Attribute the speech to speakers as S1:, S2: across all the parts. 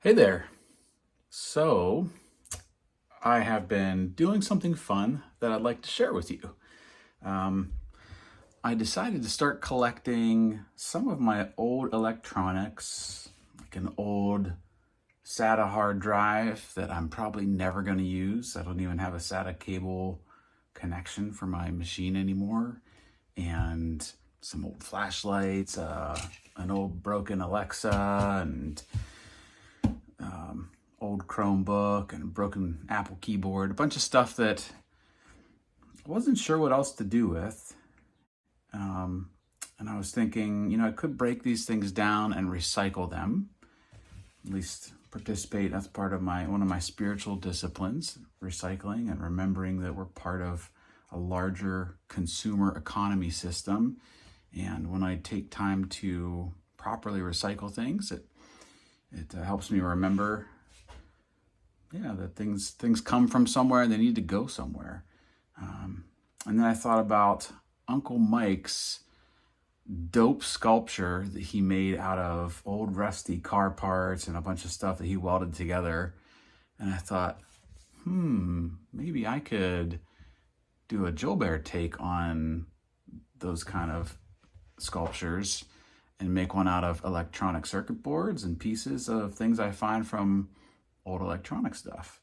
S1: Hey there. So, I have been doing something fun that I'd like to share with you. Um, I decided to start collecting some of my old electronics, like an old SATA hard drive that I'm probably never going to use. I don't even have a SATA cable connection for my machine anymore. And some old flashlights, an old broken Alexa, and old Chromebook and a broken Apple keyboard, a bunch of stuff that I wasn't sure what else to do with. Um, and I was thinking, I could break these things down and recycle them, at least participate. That's part of one of my spiritual disciplines, recycling and remembering that we're part of a larger consumer economy system. And when I take time to properly recycle things, it helps me remember that things come from somewhere and they need to go somewhere. And then I thought about Uncle Mike's dope sculpture that he made out of old rusty car parts and a bunch of stuff that he welded together. And I thought, maybe I could do a Joe Bear take on those kind of sculptures and make one out of electronic circuit boards and pieces of things I find from old electronic stuff.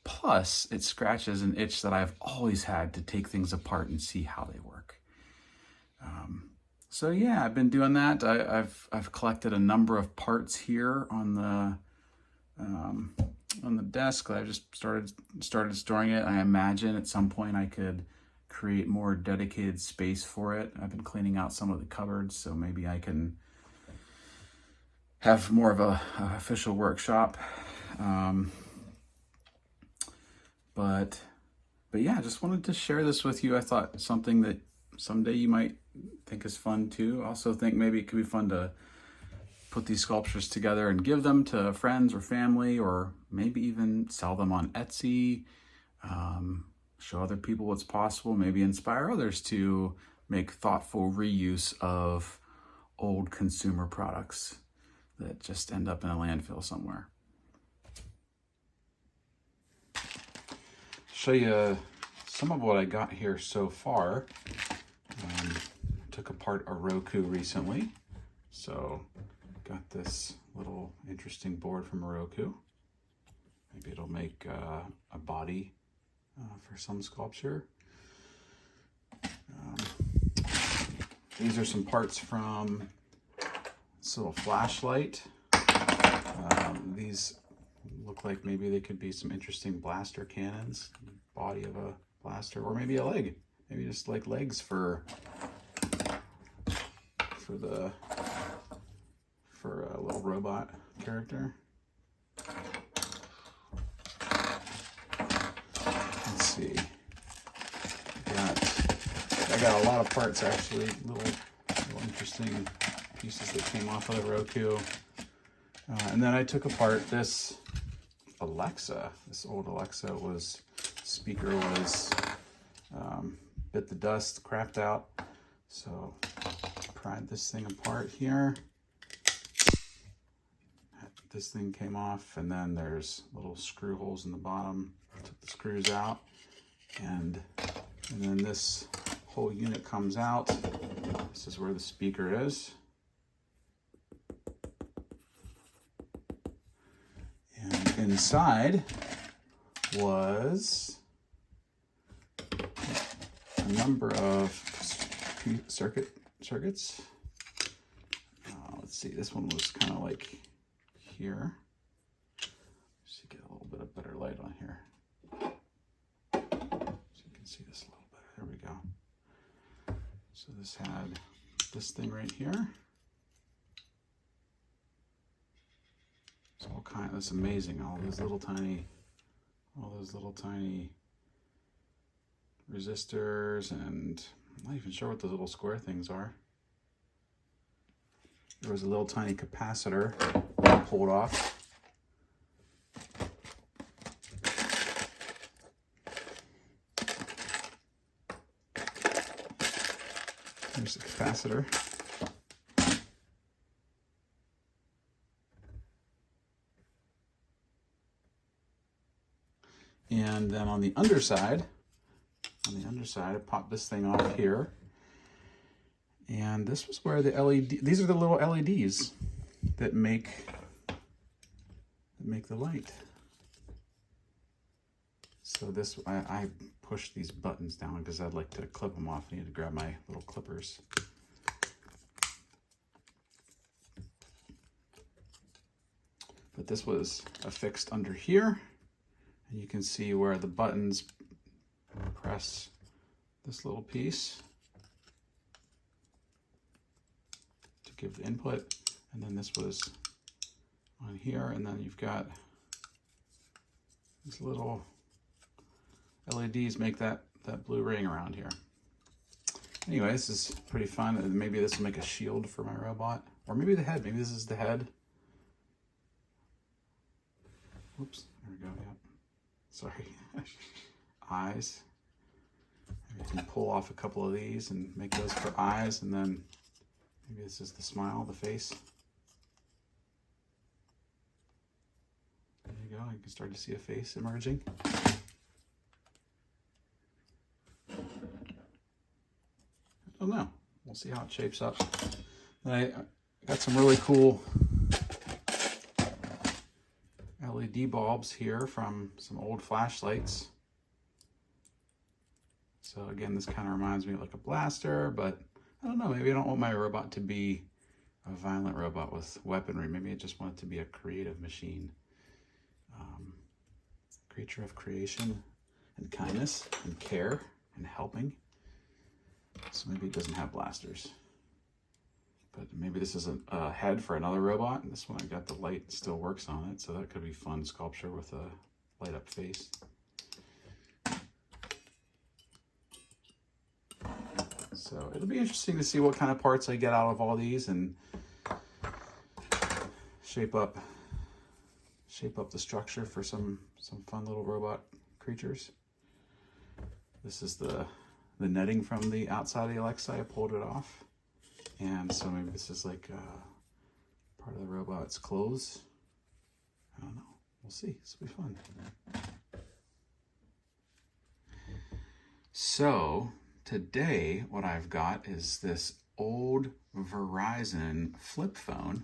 S1: Plus, it scratches an itch that I've always had to take things apart and see how they work. So yeah, I've been doing that. I've collected a number of parts here on the desk. I've just started storing it. I imagine at some point I could create more dedicated space for it. I've been cleaning out some of the cupboards, so maybe I can have more of a official workshop. But yeah, I just wanted to share this with you. I thought something that someday you might think is fun too. Also think maybe it could be fun to put these sculptures together and give them to friends or family, or maybe even sell them on Etsy. Show other people what's possible, maybe inspire others to make thoughtful reuse of old consumer products that just end up in a landfill somewhere. Show you some of what I got here so far. Took apart a Roku recently, so got this little interesting board from Roku. Maybe it'll make a body for some sculpture. These are some parts from this little flashlight. These look like maybe they could be some interesting blaster cannons, body of a blaster, or maybe a leg. Maybe just like legs for a little robot character. Let's see. I got a lot of parts actually, little interesting pieces that came off of the Roku. And then I took apart this Alexa. This old Alexa speaker was bit the dust, crapped out. So pried this thing apart here. This thing came off, and then there's little screw holes in the bottom. Took the screws out, and then this whole unit comes out. This is where the speaker is. And inside was a number of circuits. Let's see, this one was kind of like here. Just to get a little bit of better light on here. So you can see this a little better. There we go. So this had this thing right here. It's all that's amazing. All those little tiny resistors, and I'm not even sure what those little square things are. There was a little tiny capacitor pulled off. There's the capacitor. And then on the underside, I popped this thing off here. And this was where the these are the little LEDs that make the light. So this, I pushed these buttons down because I'd like to clip them off. I need to grab my little clippers. But this was affixed under here, and you can see where the buttons press this little piece to give the input, and then this was on here, and then you've got these little LEDs make that blue ring around here. Anyway, this is pretty fun. Maybe this will make a shield for my robot, or maybe the head. Maybe this is the head. Oops, there we go, yep. Sorry. Eyes. Maybe you can pull off a couple of these and make those for eyes, and then maybe this is the smile, the face. There you go, you can start to see a face emerging. I don't know, we'll see how it shapes up. And I got some really cool LED bulbs here from some old flashlights. So again, this kind of reminds me of like a blaster, but I don't know, maybe I don't want my robot to be a violent robot with weaponry. Maybe I just want it to be a creative machine. Creature of creation and kindness and care and helping. So maybe it doesn't have blasters. But maybe this is a head for another robot. And this one, I got the light still works on it. So that could be fun sculpture with a light up face. So it'll be interesting to see what kind of parts I get out of all these and shape up the structure for some fun little robot creatures. This is the netting from the outside of the Alexa. I pulled it off. And so maybe this is like part of the robot's clothes. I don't know. We'll see. This will be fun. So today what I've got is this old Verizon flip phone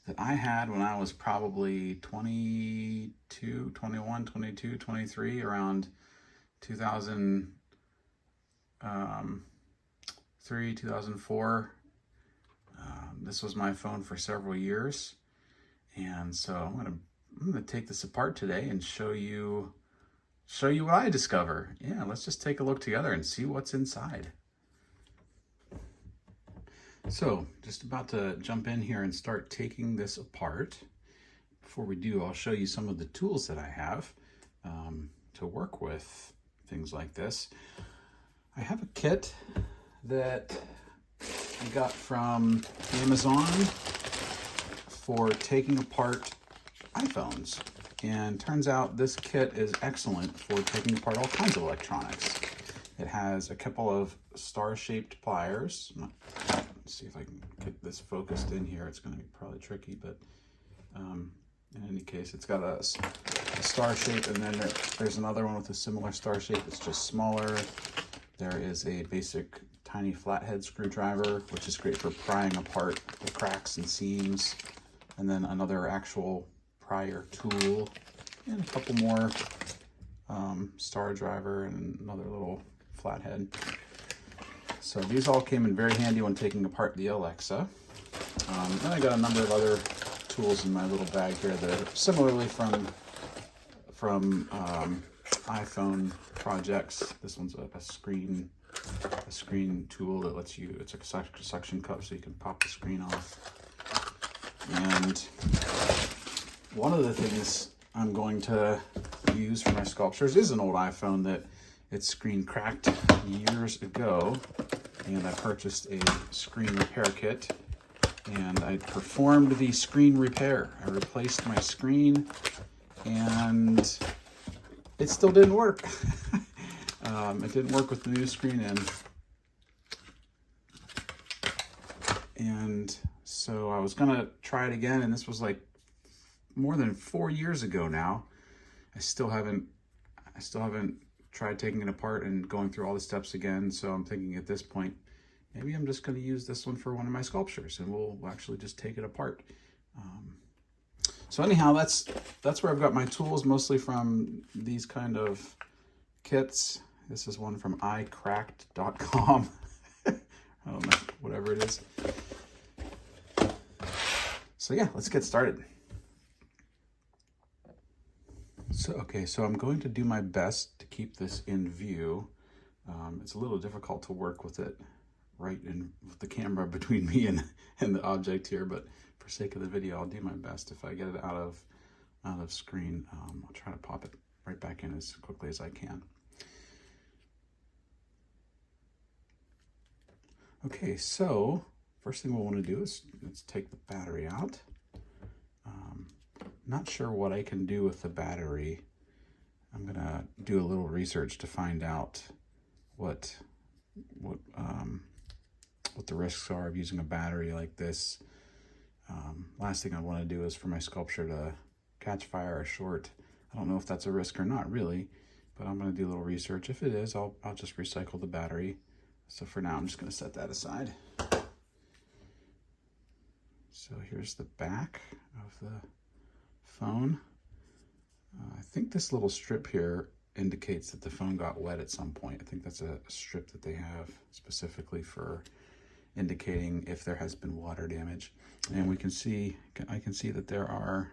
S1: that I had when I was probably 22, 21, 22, 23, around 2003, 2004. This was my phone for several years. And so I'm gonna take this apart today and show you what I discover. Yeah, let's just take a look together and see what's inside. So, just about to jump in here and start taking this apart. Before we do, I'll show you some of the tools that I have to work with things like this. I have a kit that I got from Amazon for taking apart iPhones. And turns out this kit is excellent for taking apart all kinds of electronics. It has a couple of star-shaped pliers. Let's see if I can get this focused in here. It's going to be probably tricky, but in any case, it's got a star shape, and then there's another one with a similar star shape. It's just smaller. There is a basic tiny flathead screwdriver, which is great for prying apart the cracks and seams, and then another actual prier tool, and a couple more star driver and another little flathead. So these all came in very handy when taking apart the Alexa. Then I got a number of other tools in my little bag here that are similarly from iPhone projects. This one's a screen tool that lets you, it's a suction cup so you can pop the screen off. And one of the things I'm going to use for my sculptures is an old iPhone that its screen cracked years ago, and I purchased a screen repair kit, and I performed the screen repair. I replaced my screen, and it still didn't work. It didn't work with the new screen in. And so I was gonna try it again, and this was like more than 4 years ago now. I still haven't I still haven't tried taking it apart and going through all the steps again, so I'm thinking at this point, maybe I'm just going to use this one for one of my sculptures, and we'll actually just take it apart. So anyhow, that's where I've got my tools, mostly from these kind of kits. This is one from iCracked.com. I don't know, whatever it is. So yeah, let's get started. So I'm going to do my best to keep this in view. It's a little difficult to work with it right in with the camera between me and the object here, but for sake of the video, I'll do my best. If I get it out of screen, I'll try to pop it right back in as quickly as I can. Okay, so first thing we'll want to do is let's take the battery out. Not sure what I can do with the battery. I'm gonna do a little research to find out what the risks are of using a battery like this. Last thing I want to do is for my sculpture to catch fire or short. I don't know if that's a risk or not really, but I'm going to do a little research. If it is, I'll just recycle the battery. So for now, I'm just going to set that aside. So here's the back of the phone. I think this little strip here indicates that the phone got wet at some point. I think that's a strip that they have specifically for indicating if there has been water damage. And I can see that there are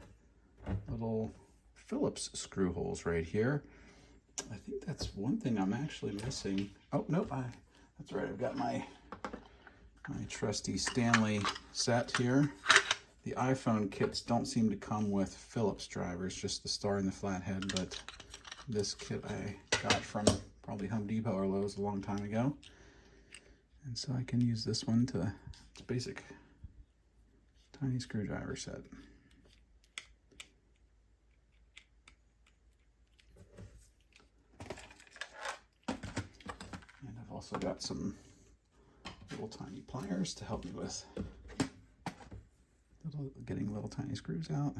S1: little Phillips screw holes right here. I think that's one thing I'm actually missing. Oh, nope, that's right. I've got my trusty Stanley set here. The iPhone kits don't seem to come with Phillips drivers, just the star and the flathead, but this kit I got from probably Home Depot or Lowe's a long time ago. And so I can use this one to, it's basic tiny screwdriver set. And I've also got some little tiny pliers to help me with getting little tiny screws out.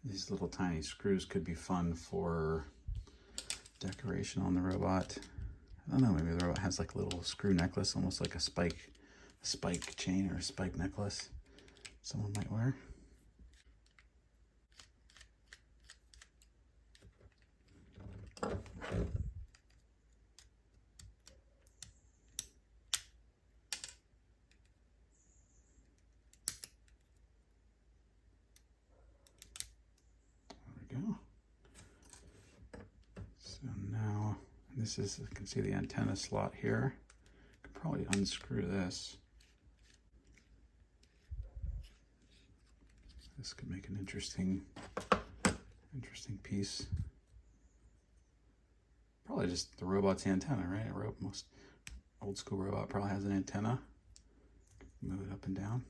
S1: These little tiny screws could be fun for decoration on the robot. I don't know, maybe the robot has like a little screw necklace, almost like a spike chain or a spike necklace someone might wear. This is, you can see the antenna slot here. I could probably unscrew this. This could make an interesting piece. Probably just the robot's antenna, right? Most old school robot probably has an antenna. Move it up and down.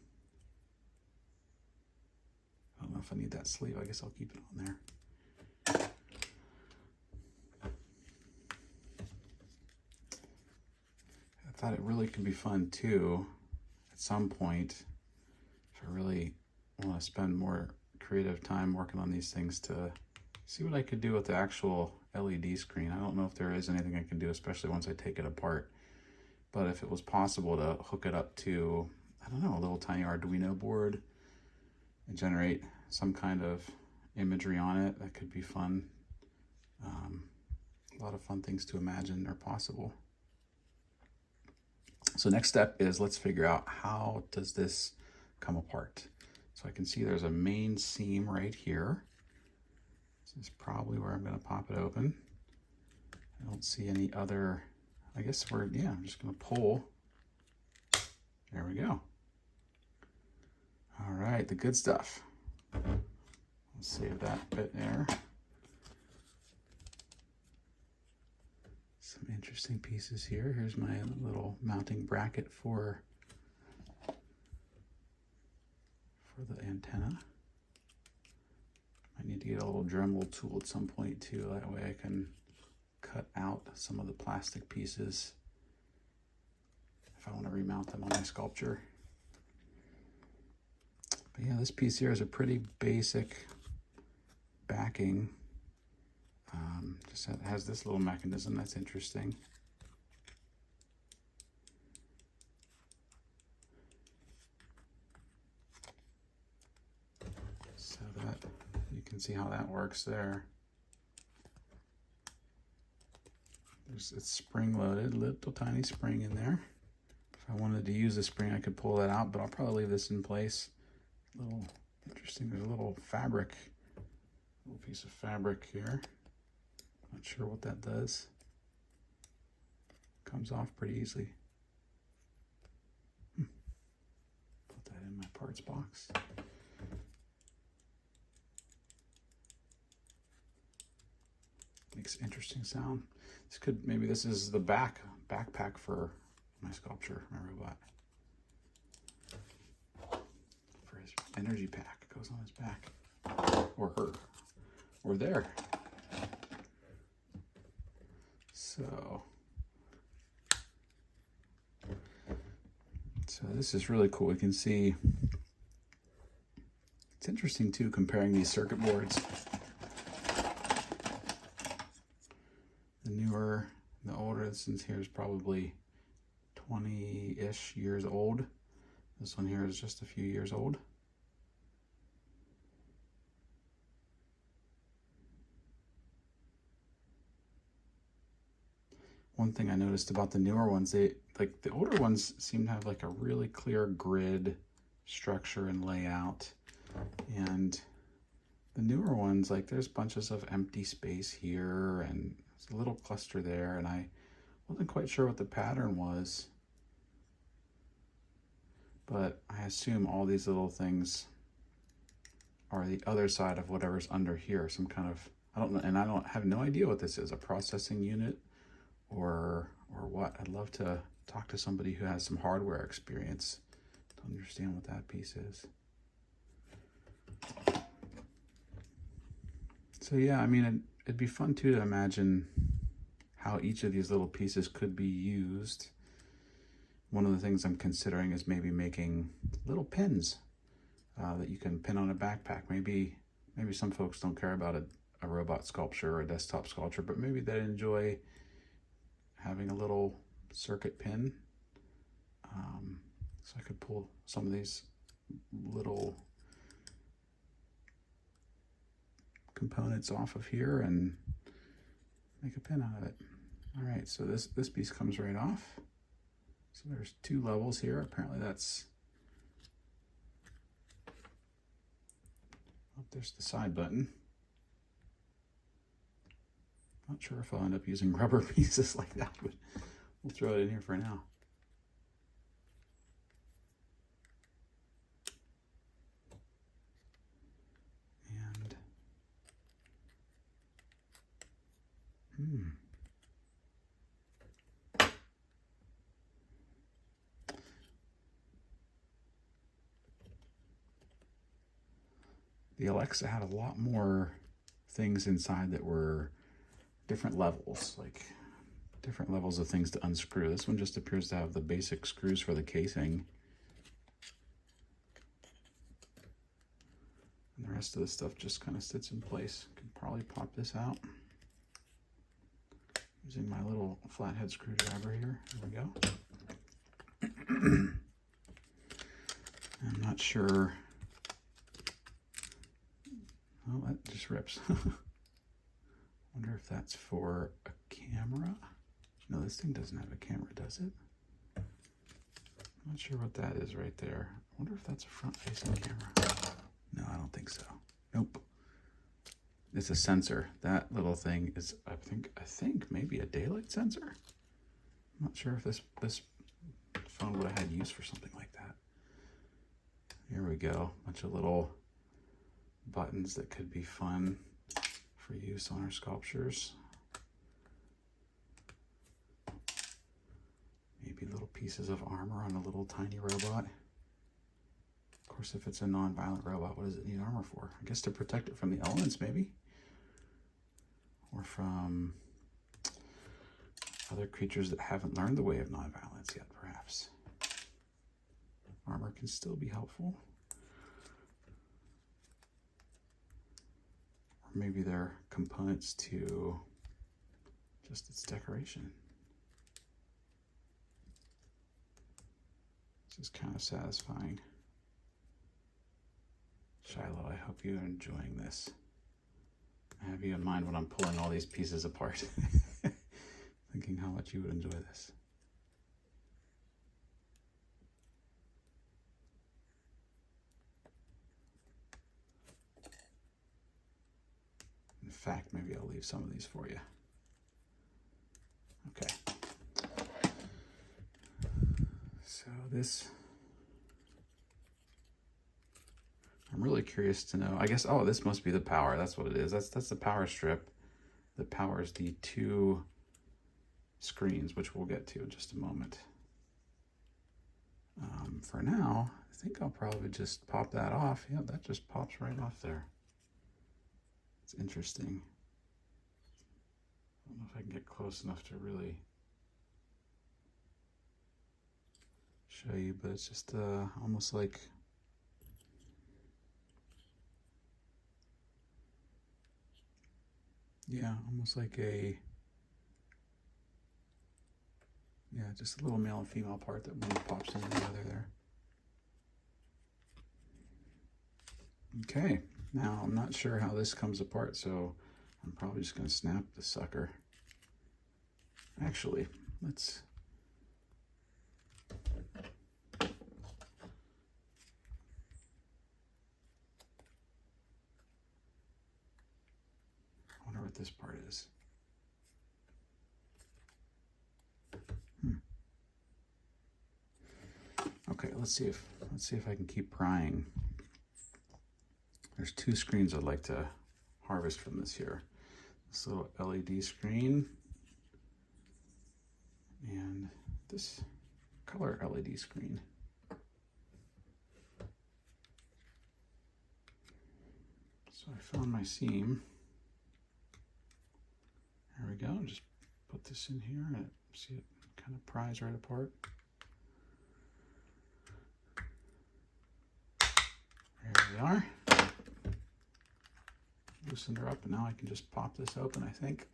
S1: I don't know if I need that sleeve. I guess I'll keep it on there. I thought it really could be fun too, at some point, if I really want to spend more creative time working on these things, to see what I could do with the actual LED screen. I don't know if there is anything I can do, especially once I take it apart. But if it was possible to hook it up to, I don't know, a little tiny Arduino board and generate some kind of imagery on it, that could be fun. A lot of fun things to imagine are possible. So next step is, let's figure out, how does this come apart? So I can see there's a main seam right here. This is probably where I'm going to pop it open. I don't see any other, I guess I'm just going to pull. There we go. All right, the good stuff. Let's save that bit there. Some interesting pieces here. Here's my little mounting bracket for the antenna. I need to get a little Dremel tool at some point too. That way I can cut out some of the plastic pieces if I want to remount them on my sculpture. But yeah, this piece here is a pretty basic backing. Just has this little mechanism that's interesting. So that you can see how that works there. It's spring loaded, little tiny spring in there. If I wanted to use the spring, I could pull that out, but I'll probably leave this in place. Little interesting, there's a little fabric, little piece of fabric here. Not sure what that does. Comes off pretty easily. Put that in my parts box. Makes interesting sound. Maybe this is the backpack for my sculpture, my robot. For his energy pack, it goes on his back. Or her. Or there. So this is really cool. We can see, it's interesting too, comparing these circuit boards. The newer, the older, this one here is probably 20-ish years old. This one here is just a few years old. One thing I noticed about the newer ones, the older ones seem to have like a really clear grid structure and layout. And the newer ones, like there's bunches of empty space here and there's a little cluster there, and I wasn't quite sure what the pattern was. But I assume all these little things are the other side of whatever's under here, some kind of, I don't know, and I have no idea what this is, a processing unit or what. I'd love to talk to somebody who has some hardware experience to understand what that piece is. So yeah, I mean, it'd be fun too to imagine how each of these little pieces could be used. One of the things I'm considering is maybe making little pins that you can pin on a backpack. Maybe some folks don't care about a robot sculpture or a desktop sculpture, but maybe they enjoy having a little circuit pin. So I could pull some of these little components off of here and make a pin out of it. All right, so this piece comes right off. So there's two levels here. Apparently that's, oh, there's the side button. Not sure if I'll end up using rubber pieces like that, but we'll throw it in here for now. And the Alexa had a lot more things inside that were different levels, like different levels of things to unscrew. This one just appears to have the basic screws for the casing. And the rest of the stuff just kind of sits in place. Could probably pop this out using my little flathead screwdriver here. There we go. I'm not sure. Oh, that just rips. Wonder if that's for a camera. No, this thing doesn't have a camera, does it? I'm not sure what that is right there. I wonder if that's a front-facing camera. No, I don't think so. Nope. It's a sensor. That little thing is, I think maybe a daylight sensor. I'm not sure if this phone would have had use for something like that. Here we go. Bunch of little buttons that could be fun for use on our sculptures. Maybe little pieces of armor on a little tiny robot. Of course, if it's a non-violent robot, what does it need armor for? I guess to protect it from the elements, maybe? Or from Other creatures that haven't learned the way of nonviolence yet, perhaps. Armor can still be helpful. Or maybe they're components to just its decoration. This is kind of satisfying. Shiloh, I hope you're enjoying this. I have you in mind when I'm pulling all these pieces apart. Thinking how much you would enjoy this. In fact, maybe I'll leave some of these for you. Okay. So this, I'm really curious to know, I guess, oh, this must be the power. That's what it is. That's the power strip that powers the 2 screens, which we'll get to in just a moment. For now, I think I'll probably just pop that off. Yeah, that just pops right off there. It's interesting. I don't know if I can get close enough to really show you, but it's just almost like almost like a just a little male and female part that one pops in together there. Okay, now I'm not sure how this comes apart, so I'm probably just going to snap the sucker. Actually, let's I wonder what this part is. Okay, let's see if I can keep prying. There's 2 screens I'd like to harvest from this here. This little LED screen and this color LED screen. So I found my seam. There we go. Just put this in here and see it kind of pries right apart. There we are. Loosened her up, and now I can just pop this open, I think.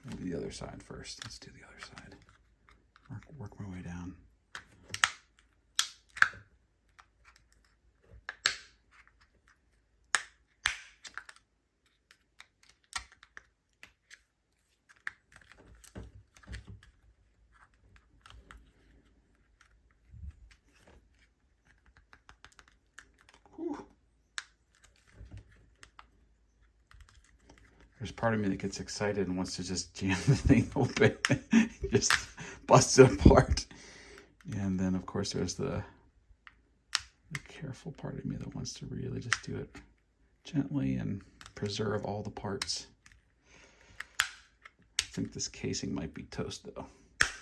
S1: Maybe the other side first. Let's do the other side. Work my way down. There's part of me that gets excited and wants to just jam the thing open, just bust it apart. And then, of course, there's the careful part of me that wants to really just do it gently and preserve all the parts. I think this casing might be toast, though,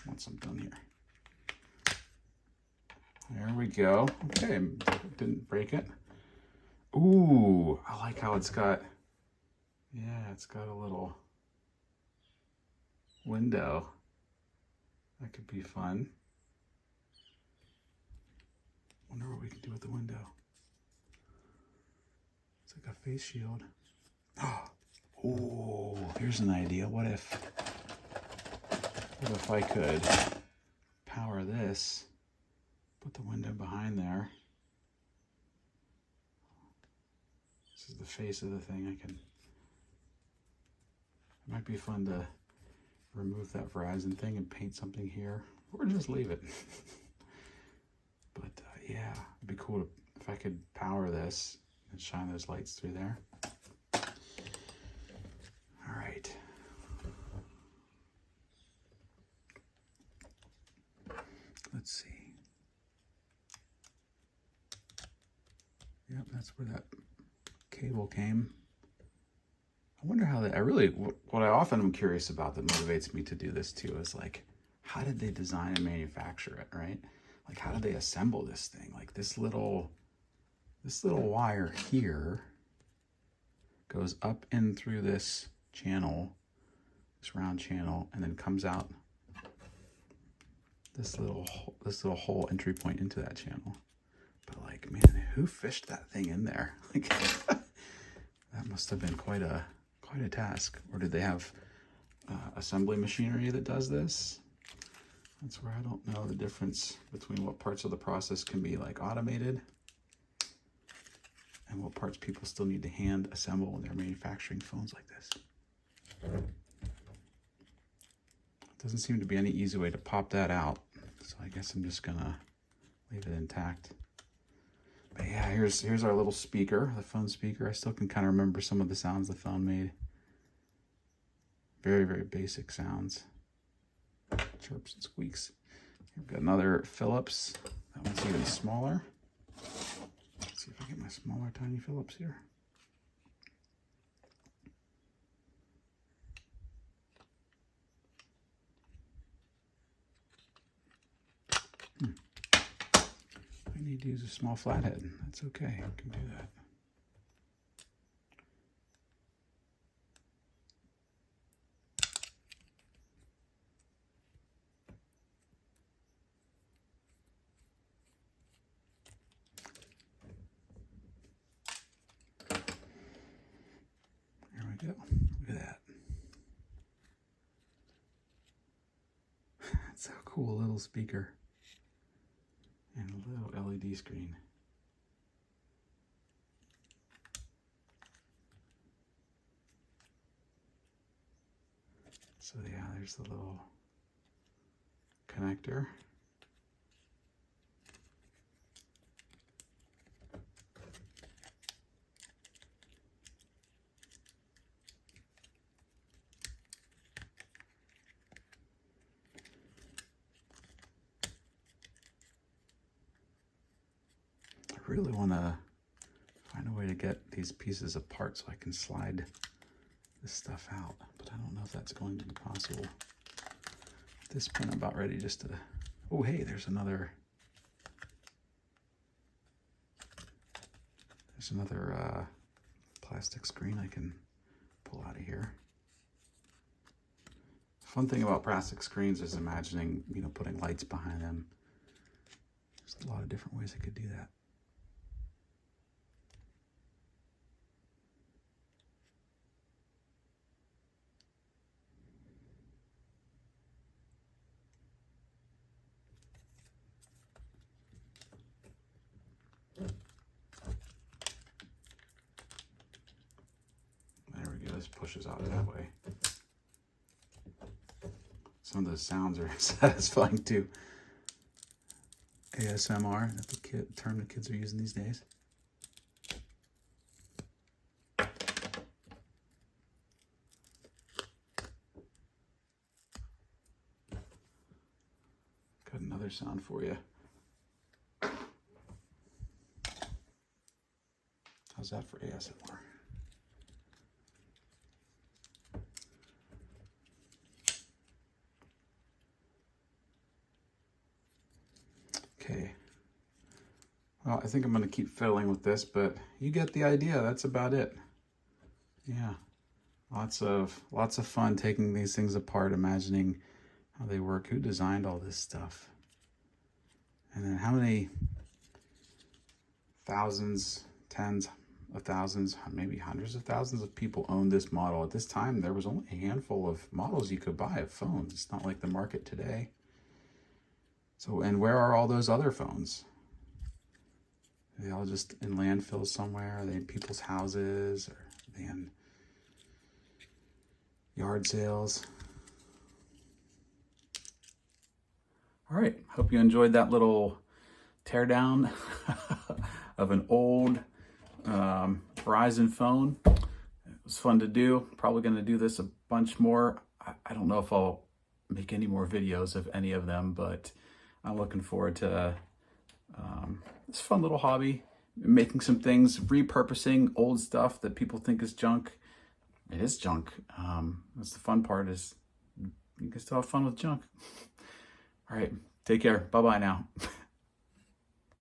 S1: once I'm done here. There we go. Okay, didn't break it. Ooh, I like how it's got... Yeah, it's got a little window. That could be fun. Wonder what we can do with the window. It's like a face shield. Oh, here's an idea. What if I could power this, put the window behind there. This is the face of the thing. It might be fun to remove that Verizon thing and paint something here, or just leave it. But yeah, it'd be cool if I could power this and shine those lights through there. All right. Let's see. Yep, that's where that cable came. I wonder how what I often am curious about that motivates me to do this too is like, how did they design and manufacture it, right? Like, how did they assemble this thing? Like this little wire here goes up in through this channel this round channel, and then comes out this little hole entry point into that channel. But like, man, who fished that thing in there? Like, that must have been quite a task. Or did they have assembly machinery that does this? That's where I don't know the difference between what parts of the process can be like automated and what parts people still need to hand assemble when they're manufacturing phones like this. Doesn't seem to be any easy way to pop that out, so I guess I'm just gonna leave it intact. But yeah, here's our little speaker, the phone speaker. I still can kind of remember some of the sounds the phone made. Very, very basic sounds. Chirps and squeaks. We've got another Philips. That one's even smaller. Let's see if I get my smaller, tiny Philips here. I need to use a small flathead. That's okay, I can do that. There we go. Look at that. That's a cool little speaker. And a little LED screen. So yeah, there's the little connector. I really want to find a way to get these pieces apart so I can slide this stuff out, but I don't know if that's going to be possible. At this point, I'm about ready just to... Oh, hey, there's another plastic screen I can pull out of here. Fun thing about plastic screens is imagining, putting lights behind them. There's a lot of different ways I could do that. There we go, this pushes out that way. Some of those sounds are satisfying too. ASMR, that's the term the kids are using these days. Got another sound for you. How's that for ASMR? Okay. Well, I think I'm going to keep fiddling with this, but you get the idea. That's about it. Yeah. Lots of fun taking these things apart, imagining how they work. Who designed all this stuff? And then how many thousands, tens of thousands, maybe hundreds of thousands of people owned this model? At this time, there was only a handful of models you could buy of phones. It's not like the market today. So, and where are all those other phones? Are they all just in landfills somewhere? Are they in people's houses? Or are they in yard sales? All right, hope you enjoyed that little teardown of an old Verizon phone. It was fun to do. Probably going to do this a bunch more. I don't know if I'll make any more videos of any of them, but I'm looking forward to this fun little hobby, making some things, repurposing old stuff that people think is junk. It is junk. That's the fun part, is you can still have fun with junk. All right, take care. Bye-bye now.